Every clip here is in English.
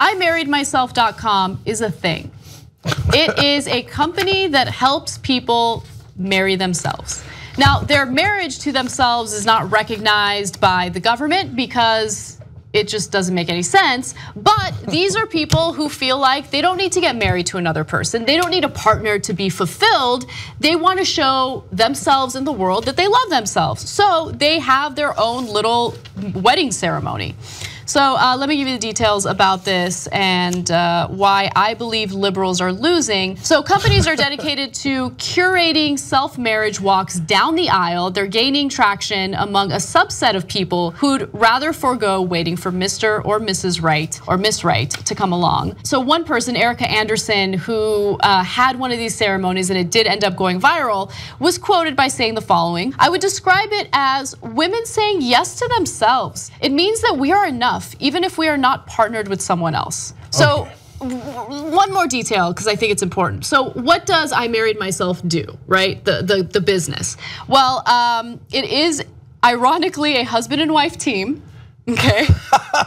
imarriedmyself.com is a thing. It is a company that helps people marry themselves. Now, their marriage to themselves is not recognized by the government because it just doesn't make any sense. But these are people who feel like they don't need to get married to another person. They don't need a partner to be fulfilled. They want to show themselves in the world that they love themselves. So they have their own little wedding ceremony. So let me give you the details about this and why I believe liberals are losing. So companies are dedicated to curating self-marriage walks down the aisle. They're gaining traction among a subset of people who'd rather forego waiting for Mr. or Mrs. Right or Miss Right to come along. So one person, Erika Anderson, who had one of these ceremonies and it did end up going viral, was quoted by saying the following: "I would describe it as women saying yes to themselves. It means that we are enough, even if we are not partnered with someone else." So one more detail, because I think it's important. So what does I Married Myself do, right? The business. Well, it is ironically a husband and wife team. Okay.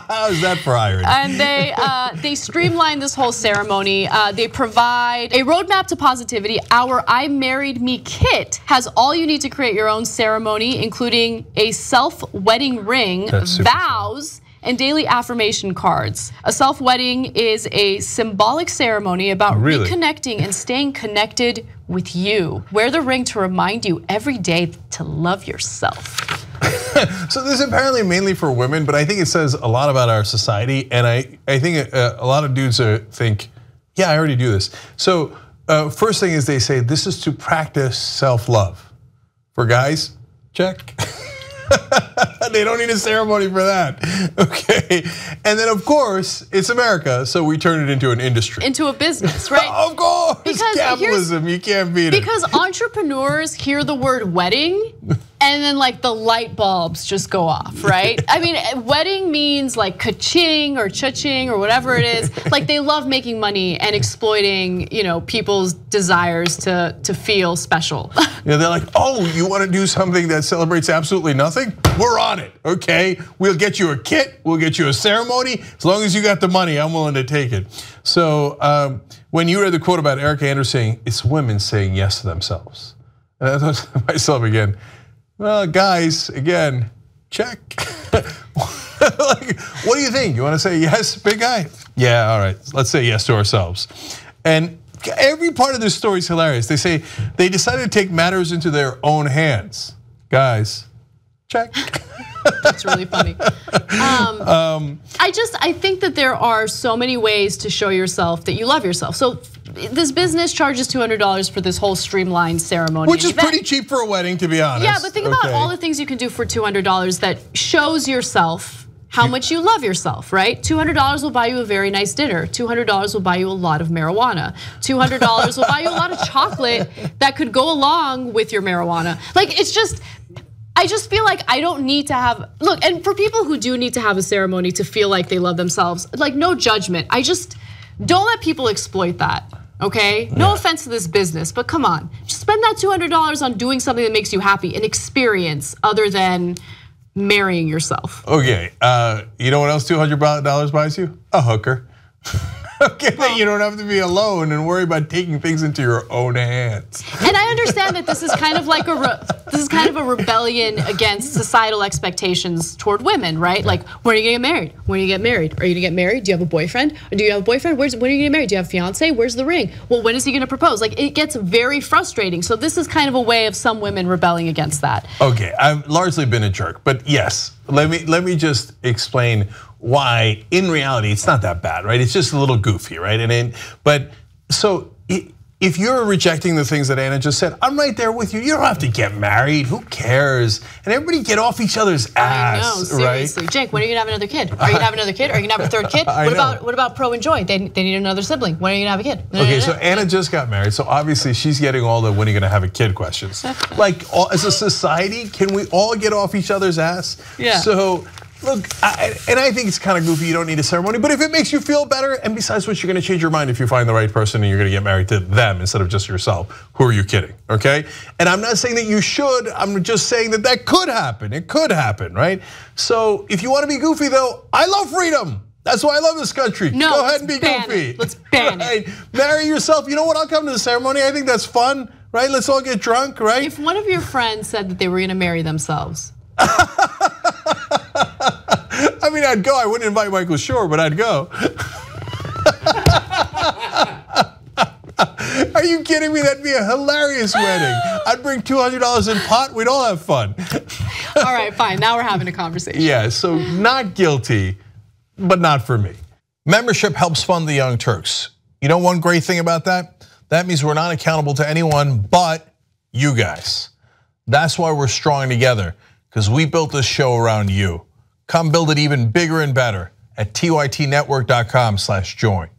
How's that for irony? And they streamline this whole ceremony. They provide a roadmap to positivity. Our I Married Me kit has all you need to create your own ceremony, including a self-wedding ring, vows, and daily affirmation cards. A self-wedding is a symbolic ceremony about reconnecting and staying connected with you. Wear the ring to remind you every day to love yourself. So this is apparently mainly for women, but I think it says a lot about our society. And I think a lot of dudes think, yeah, I already do this. So first thing is they say this is to practice self-love. For guys, check. They don't need a ceremony for that, okay? And then of course, it's America, so we turn it into an industry. Into a business, right? Of course, because capitalism, you can't beat it. Because entrepreneurs hear the word wedding and then like the light bulbs just go off, right? I mean, wedding means like ka-ching or cha-ching or whatever it is. Like they love making money and exploiting, people's desires to feel special. Yeah, they're like, oh, you want to do something that celebrates absolutely nothing? We're on it, okay? We'll get you a kit, we'll get you a ceremony. As long as you got the money, I'm willing to take it. So when you read the quote about Erika Anderson, it's women saying yes to themselves. And I thought to myself again, well, guys, again, check. Like, what do you think? You want to say yes, big guy? Yeah, all right, let's say yes to ourselves. And every part of this story is hilarious. They say they decided to take matters into their own hands. Guys, check. That's really funny. I think that there are so many ways to show yourself that you love yourself. So this business charges $200 for this whole streamlined ceremony. Which is pretty cheap for a wedding, to be honest. Yeah, but think about all the things you can do for $200 that shows yourself how much you love yourself, right? $200 will buy you a very nice dinner. $200 will buy you a lot of marijuana. $200 will buy you a lot of chocolate that could go along with your marijuana. Like, it's just, I just feel like I don't need to have, look, and for people who do need to have a ceremony to feel like they love themselves, like no judgment. I just, don't let people exploit that, okay? No offense to this business, but come on. Just spend that $200 on doing something that makes you happy, an experience other than marrying yourself. Okay, you know what else $200 buys you? A hooker. Okay, well, you don't have to be alone and worry about taking things into your own hands. And I understand that this is kind of like a rebellion against societal expectations toward women, right? Like, when are you gonna get married? When are you gonna get married? Are you gonna get married? Do you have a boyfriend? Or do you have a boyfriend? When are you gonna get married? Do you have a fiance? Where's the ring? Well, when is he gonna propose? Like, it gets very frustrating. So this is kind of a way of some women rebelling against that. Okay, I've largely been a jerk, but yes, let me just explain why in reality it's not that bad, right? It's just a little goofy, right? But so if you're rejecting the things that Anna just said, I'm right there with you. You don't have to get married. Who cares? And everybody get off each other's ass, I know, seriously. Right? Cenk, when are you gonna have another kid? Are you gonna have another kid? Are you gonna have a third kid? What about Pro and Joy? They need another sibling. When are you gonna have a kid? Okay, so Anna just got married, so obviously she's getting all the when are you gonna have a kid questions. Like, as a society, can we all get off each other's ass? Yeah. So, look, I think it's kind of goofy, you don't need a ceremony, but if it makes you feel better, and besides which, you're gonna change your mind if you find the right person and you're gonna get married to them instead of just yourself, who are you kidding, okay? And I'm not saying that you should, I'm just saying that could happen, it could happen, right? So if you wanna be goofy though, I love freedom. That's why I love this country. No, go ahead and be goofy. Let's ban it. Marry yourself. You know what? I'll come to the ceremony. I think that's fun, right? Let's all get drunk, right? If one of your friends said that they were going to marry themselves. I mean, I'd go. I wouldn't invite Michael Shore, but I'd go. Are you kidding me? That'd be a hilarious wedding. I'd bring $200 in pot. We'd all have fun. All right, fine. Now we're having a conversation. Yeah, so not guilty, but not for me. Membership helps fund the Young Turks. You know one great thing about that? That means we're not accountable to anyone but you guys. That's why we're strong together, because we built this show around you. Come build it even bigger and better at tytnetwork.com/join.